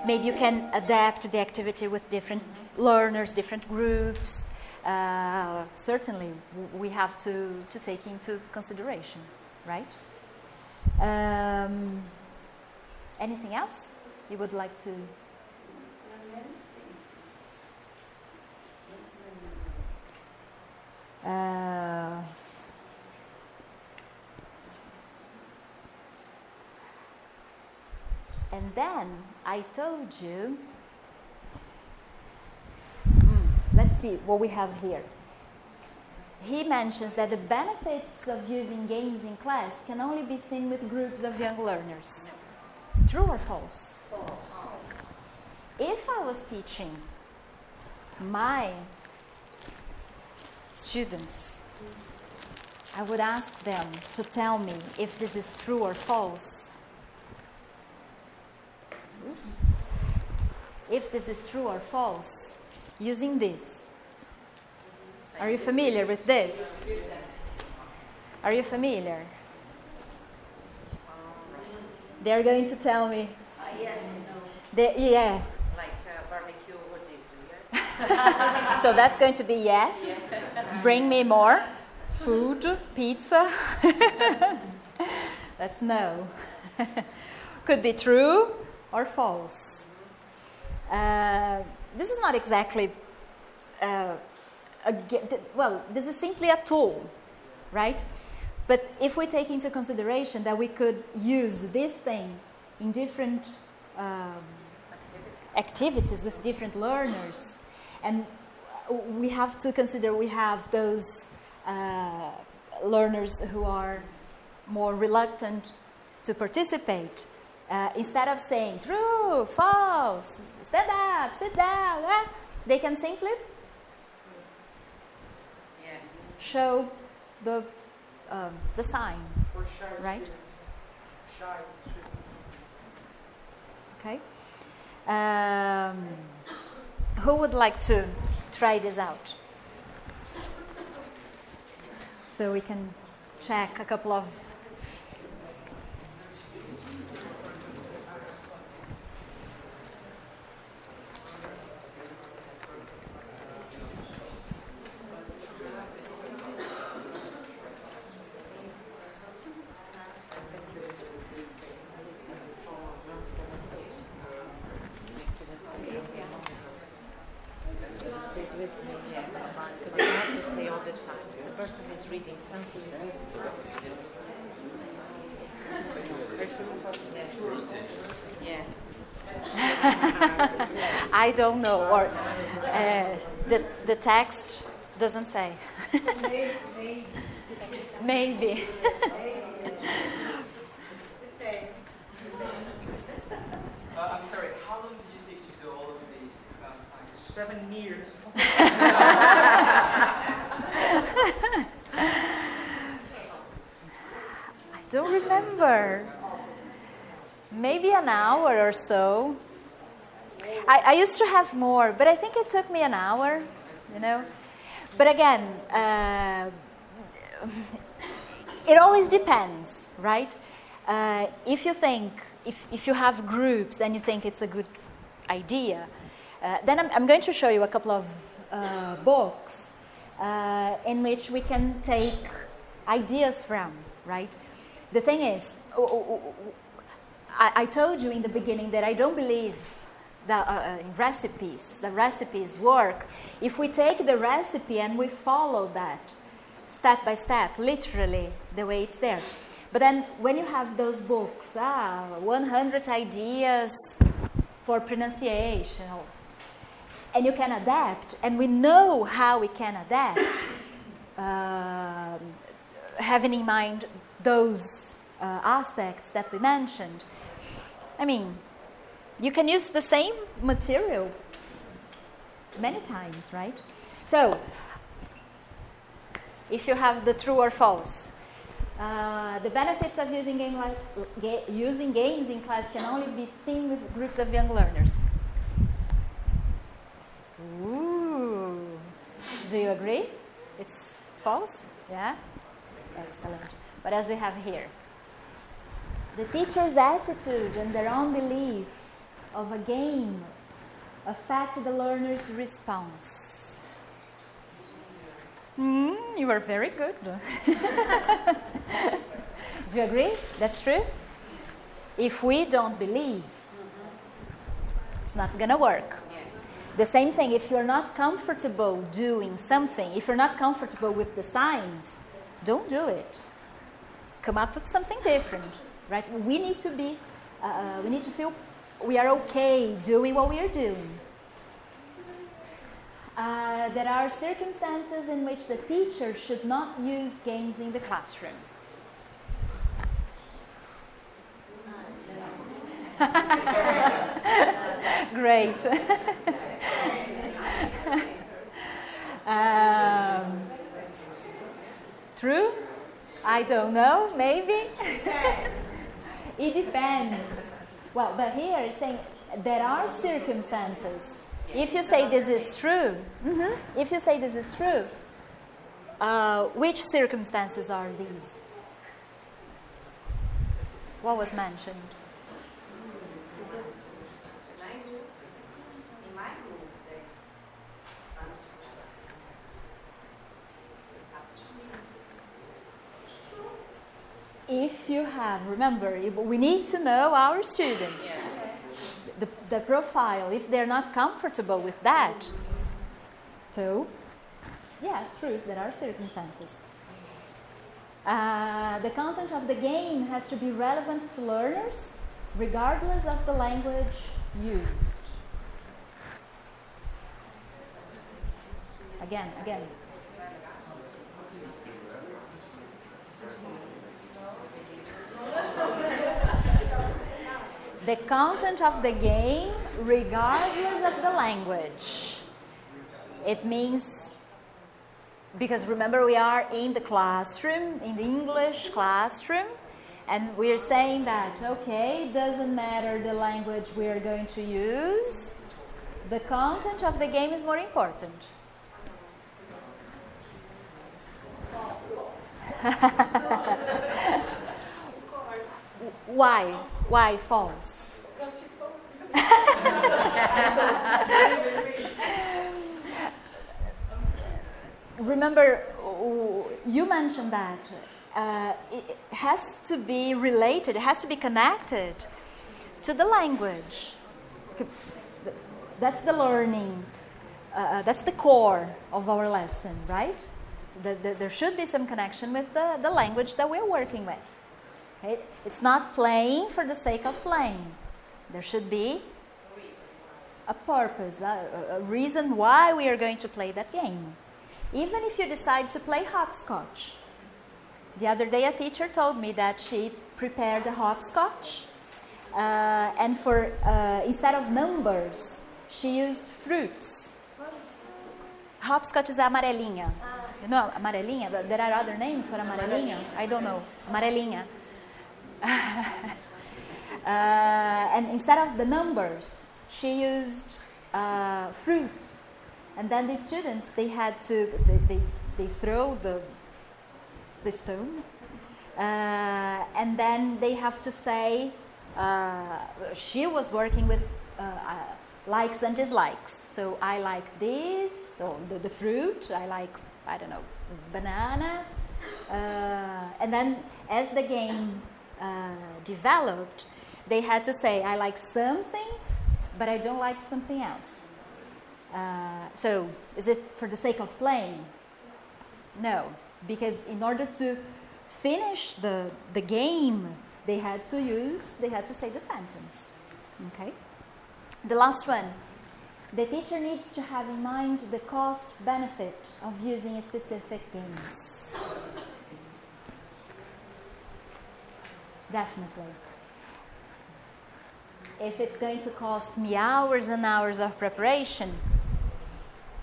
Maybe you can adapt the activity with different learners, different groups. Certainly, we have to take into consideration, right? Anything else you would like to? And then I told you, let's see what we have here. He mentions that the benefits of using games in class can only be seen with groups of young learners. True or false? False. If I was teaching my students, I would ask them to tell me if this is true or false. Oops. If this is true or false, using this. Are you familiar with this? Are you familiar? They're going to tell me. Yes, no. Yeah. Like barbecue or yes. So that's going to be yes. Bring me more food, pizza. That's no. Could be true or false. This is not exactly, this is simply a tool, right? But if we take into consideration that we could use this thing in different activities with different learners, and we have to consider we have those learners who are more reluctant to participate. Instead of saying true, false, stand up, sit down, they can simply show the sign, for shy right? Shy. Okay. Who would like to try this out? So we can check a couple of. Because you have to say all the time. The person is reading something. Yeah. I don't know, or the text doesn't say. Maybe. I'm sorry, how long did you take to do all of these signs? 7 years. I don't remember. Maybe an hour or so. I used to have more, but I think it took me an hour, you know. But again, it always depends, right? If you think, if you have groups and you think it's a good idea, then I'm going to show you a couple of books in which we can take ideas from, right? The thing is, I told you in the beginning that I don't believe that in recipes, the recipes work if we take the recipe and we follow that step by step, literally the way it's there. But then when you have those books, 100 ideas for pronunciation, and you can adapt, and we know how we can adapt, having in mind those aspects that we mentioned. I mean, you can use the same material many times, right? So, if you have the true or false, the benefits of using games in class can only be seen with groups of young learners. Ooh. Do you agree? It's false? Yeah? Excellent. But as we have here, the teacher's attitude and their own belief of a game affect the learner's response? You are very good. Do you agree? That's true? If we don't believe, it's not going to work. The same thing, if you're not comfortable doing something, if you're not comfortable with the signs, don't do it. Come up with something different, right? We need to be, we need to feel we are okay doing what we are doing. There are circumstances in which the teacher should not use games in the classroom. Great. True? I don't know, maybe. It depends. Well, but here it's saying there are circumstances. If you say this is true, if you say this is true, which circumstances are these? What was mentioned? In my group, there's some circumstances. It's up to me. If you have, remember, we need to know our students. The profile, if they're not comfortable with that. So, yeah, true, there are circumstances. The content of the game has to be relevant to learners, regardless of the language used. Again. The content of the game, regardless of the language. It means, because remember we are in the classroom, in the English classroom, and we're saying that, okay, doesn't matter the language we are going to use, the content of the game is more important. Why? Why false? Remember, you mentioned that it has to be related, it has to be connected to the language. That's the learning, that's the core of our lesson, right? There should be some connection with the language that we're working with. Okay? It's not playing for the sake of playing. There should be a purpose, a reason why we are going to play that game. Even if you decide to play hopscotch. The other day a teacher told me that she prepared a hopscotch and for instead of numbers, she used fruits. Hopscotch is amarelinha. You know amarelinha? There are other names for amarelinha? I don't know. Amarelinha. And instead of the numbers, she used fruits. And then the students, they had to, they throw the stone. And then they have to say, she was working with likes and dislikes. So I like this, or the fruit, I like, I don't know, banana. And then as the game developed, they had to say, I like something, but I don't like something else. So, is it for the sake of playing? No, because in order to finish the game, they had to say the sentence. Okay? The last one. The teacher needs to have in mind the cost-benefit of using specific games. Definitely. If it's going to cost me hours and hours of preparation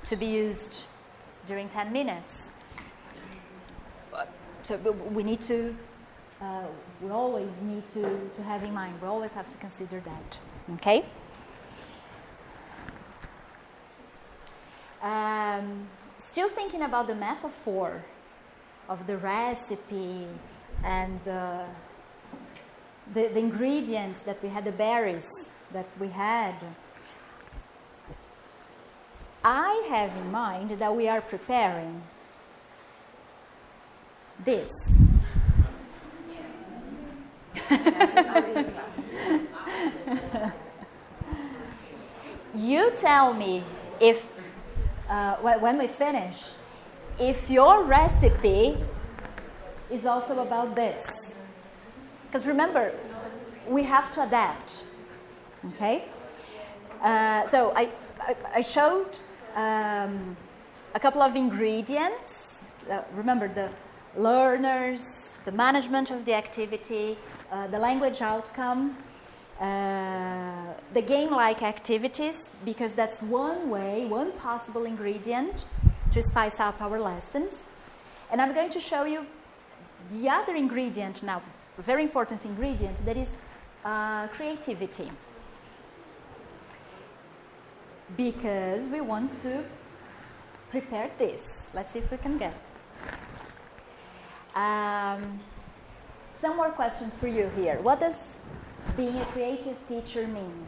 to be used during 10 minutes, so we need to, we always need to have in mind, we always have to consider that, okay? Still thinking about the metaphor of the recipe and the ingredients that we had, the berries that we had, I have in mind that we are preparing this. You tell me if, when we finish, if your recipe is also about this. Because remember, we have to adapt. Okay? So I showed a couple of ingredients. Remember, the learners, the management of the activity, the language outcome, the game-like activities, because that's one way, one possible ingredient to spice up our lessons. And I'm going to show you the other ingredient now, a very important ingredient, that is creativity. Because we want to prepare this. Let's see if we can get it. Some more questions for you here. What does being a creative teacher mean?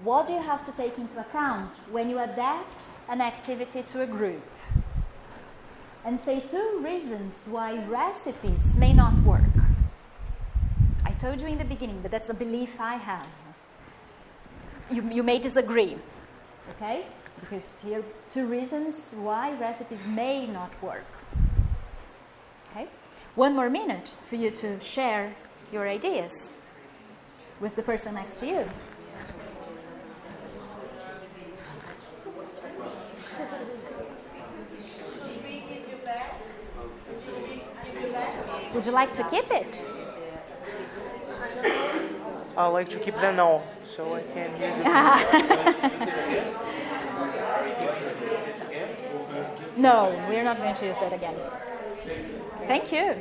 What do you have to take into account when you adapt an activity to a group? And say 2 reasons why recipes may not work. I told you in the beginning, but that's a belief I have. You may disagree, okay? Because here are 2 reasons why recipes may not work. Okay? 1 more minute for you to share your ideas with the person next to you. Would you like to keep it? I like to keep them all, so I can use it. No, we're not going to use that again. Thank you.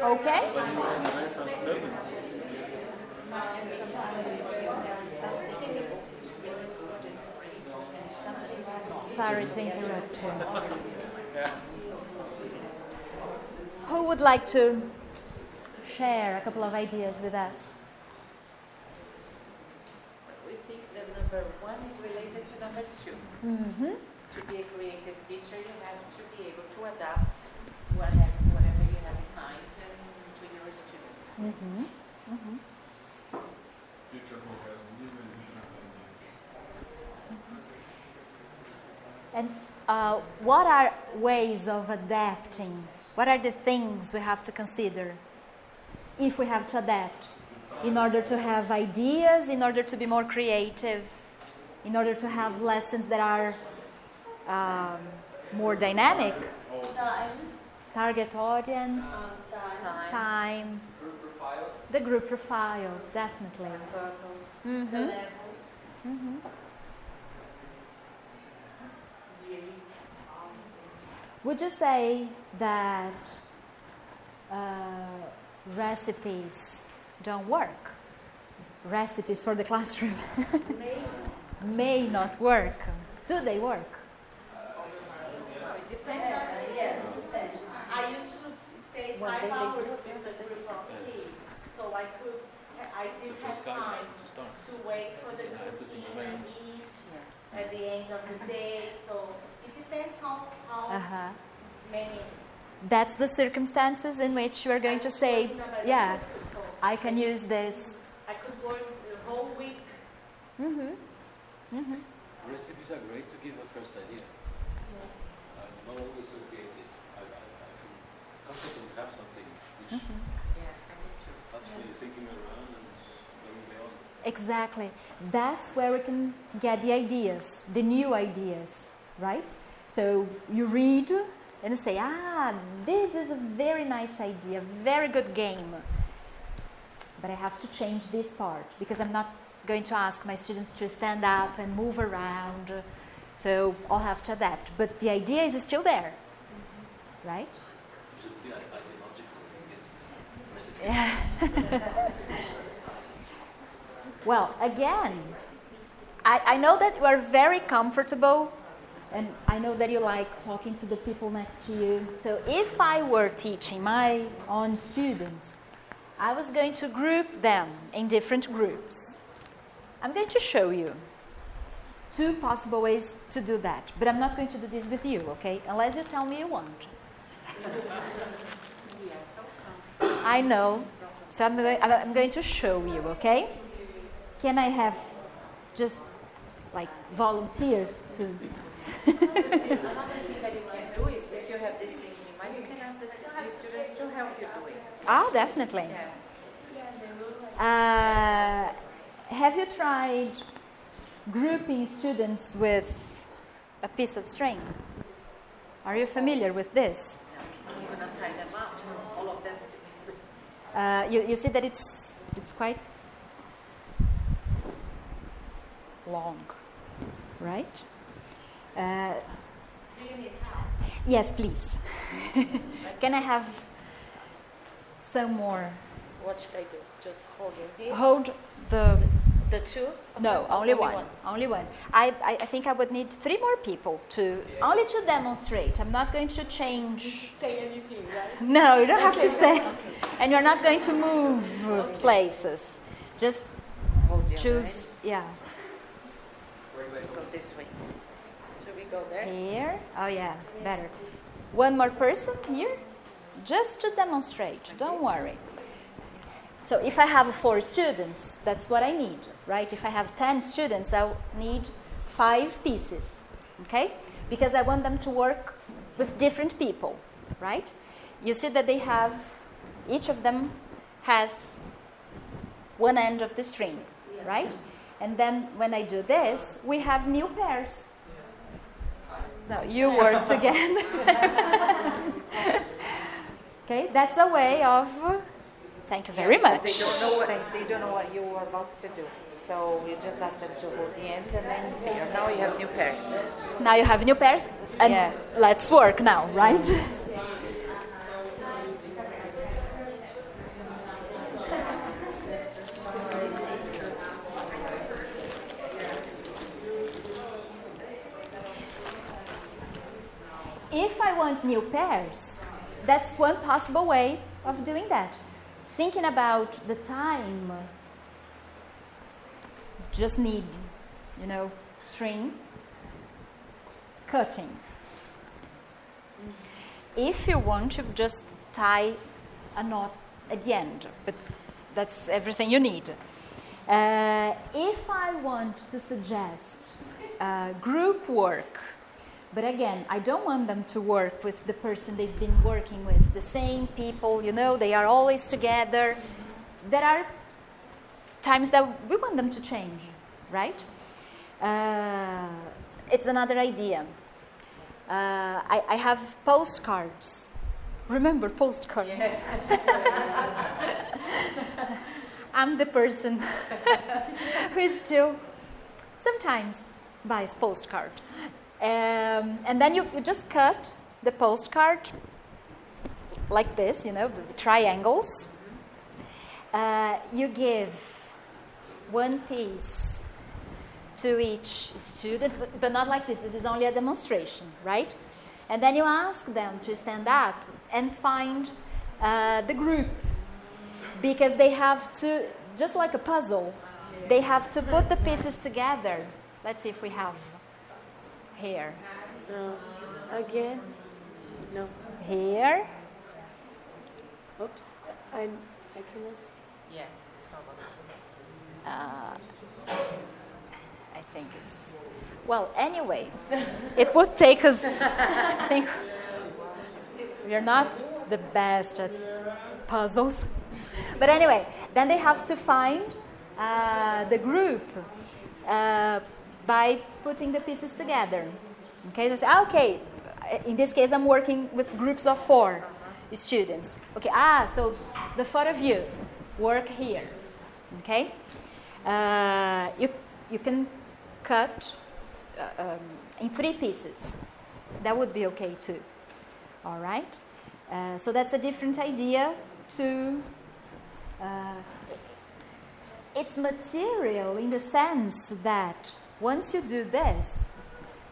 Okay? Sorry to interrupt you. Who would like to share a couple of ideas with us? We think that number 1 is related to number 2. Mm-hmm. To be a creative teacher, you have to be able to adapt whatever you have in mind to your students. Mm-hmm. Mm-hmm. And what are ways of adapting? What are the things we have to consider if we have to adapt in order to have ideas, in order to be more creative, in order to have lessons that are more dynamic? Time. Target audience, time, Group profile. the group profile, definitely. Purpose. Mm-hmm. The level. Mm-hmm. Would you say that recipes don't work? Recipes for the classroom may not work. Do they work? It depends. Yes, it depends. I used to stay 5 hours with a group of kids, so I didn't have time to wait for the group to eat and eat at the end of the day. So it depends how many. That's the circumstances in which you are going to say, yeah, I can use this. I could work the whole week. Mm-hmm. Mm-hmm. Recipes are great to give a first idea. I'm not always so creative. I feel comfortable to have something which helps me thinking around and going beyond. Exactly. That's where we can get the ideas, the new ideas, right? So you read and you say, this is a very nice idea, very good game. But I have to change this part because I'm not going to ask my students to stand up and move around. So I'll have to adapt. But the idea is still there, right? Just the ideological against recipes. Well, again, I know that you are very comfortable and I know that you like talking to the people next to you. So if I were teaching my own students, I was going to group them in different groups. I'm going to show you 2 possible ways to do that, but I'm not going to do this with you, okay? Unless you tell me you want. I know. So I'm going to show you, okay? Can I have just like volunteers to... Another thing that you can do is, if you have these things in mind, you can ask the students to help you do it. Oh, definitely. Have you tried grouping students with a piece of string? Are you familiar with this? You're going to tie them up, all of them. You see that it's quite long, right? Do you need help? Yes, please. Can I have some more? What should I do? Just hold your head? Hold the... The 2? No, only one. Only one. I think I would need 3 more people to... Only to demonstrate. I'm not going to change... Say anything, right? No, you don't have to say. And you're not going to move places. Just Hold your choose... Yeah. Go this way. Should we go there? Here. Oh, yeah. Better. One more person here. Just to demonstrate. Don't worry. So if I have 4 students, that's what I need, right? If I have 10 students, I'll need 5 pieces, okay? Because I want them to work with different people, right? You see that they have, each of them has one end of the string, right? And then when I do this, we have new pairs. So you work again. Okay, that's a way of... Thank you very much. They don't know what you were about to do. So you just ask them to hold the end and then you say, now you have new pairs. Now you have new pairs, and let's work now, right? If I want new pairs, that's one possible way of doing that. Thinking about the time, just need, string, cutting. If you want to just tie a knot at the end, but that's everything you need. If I want to suggest group work, but again, I don't want them to work with the person they've been working with, the same people, you know, they are always together. There are times that we want them to change, right? It's another idea. I have postcards. Remember postcards? Yes. I'm the person who still sometimes buys postcard. And then you just cut the postcard like this, you know, the triangles. You give one piece to each student, but not like this. This is only a demonstration, right? And then you ask them to stand up and find the group, because they have to, just like a puzzle, they have to put the pieces together. Let's see if we have here. No. Again? No. Here. Oops. I cannot see. Yeah. I think it's, well, anyway, it would take us, I think, we're not the best at puzzles. But anyway, then they have to find the group by putting the pieces together. Okay, they say, okay, in this case I'm working with groups of 4 students. Okay, so the 4 of you work here. Okay, you can cut in 3 pieces. That would be okay too. All right, so that's a different idea to. It's material in the sense that once you do this,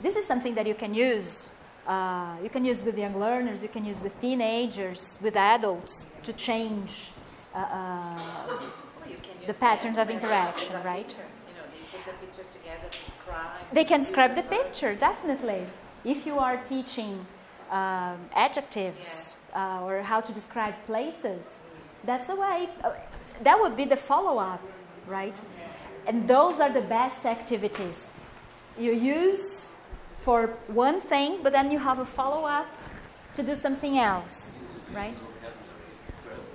this is something that you can use. You can use with young learners, you can use with teenagers, with adults to change the patterns of interaction, right? Picture. You know, they put the picture together, describe. They can describe the picture, definitely. If you are teaching adjectives or how to describe places, that's a way. That would be the follow-up, right? And those are the best activities. You use for one thing, but then you have a follow-up to do something else, right? First,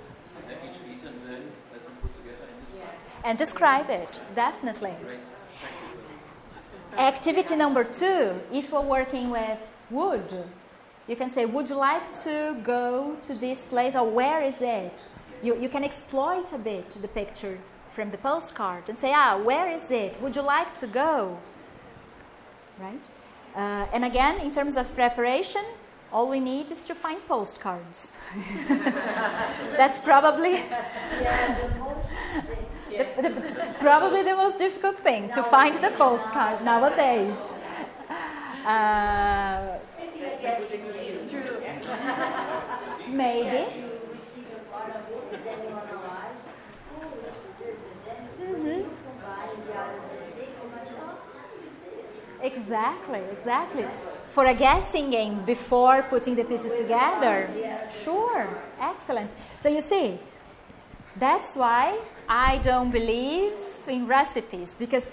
each piece, and then let them put together and describe. And describe it, definitely. Activity number 2, if we're working with wood, you can say, would you like to go to this place, or where is it? You can exploit a bit the picture from the postcard and say, where is it? Would you like to go? Right? And again, in terms of preparation, all we need is to find postcards. That's probably probably the most difficult thing, to find the postcard nowadays. Maybe. Exactly. For a guessing game before putting the pieces together. Sure, excellent. So you see, that's why I don't believe in recipes, because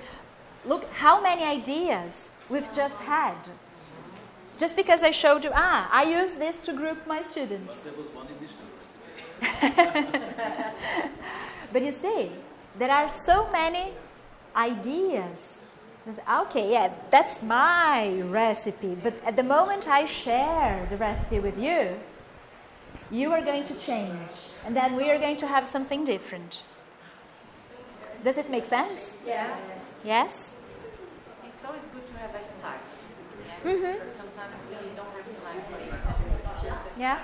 look how many ideas we've just had. Just because I showed you, I use this to group my students. But there was one additional recipe. But you see, there are so many ideas. Okay, yeah, that's my recipe. But at the moment I share the recipe with you, you are going to change. And then we are going to have something different. Does it make sense? Yeah. Yes? It's always good to have a start. Yes? Mm-hmm. But sometimes we don't have time for it. Just a start. Yeah,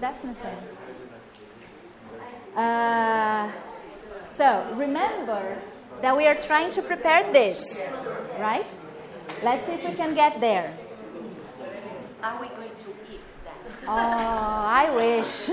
definitely. So remember that we are trying to prepare this, right? Let's see if we can get there. Are we going to eat that? Oh, I wish.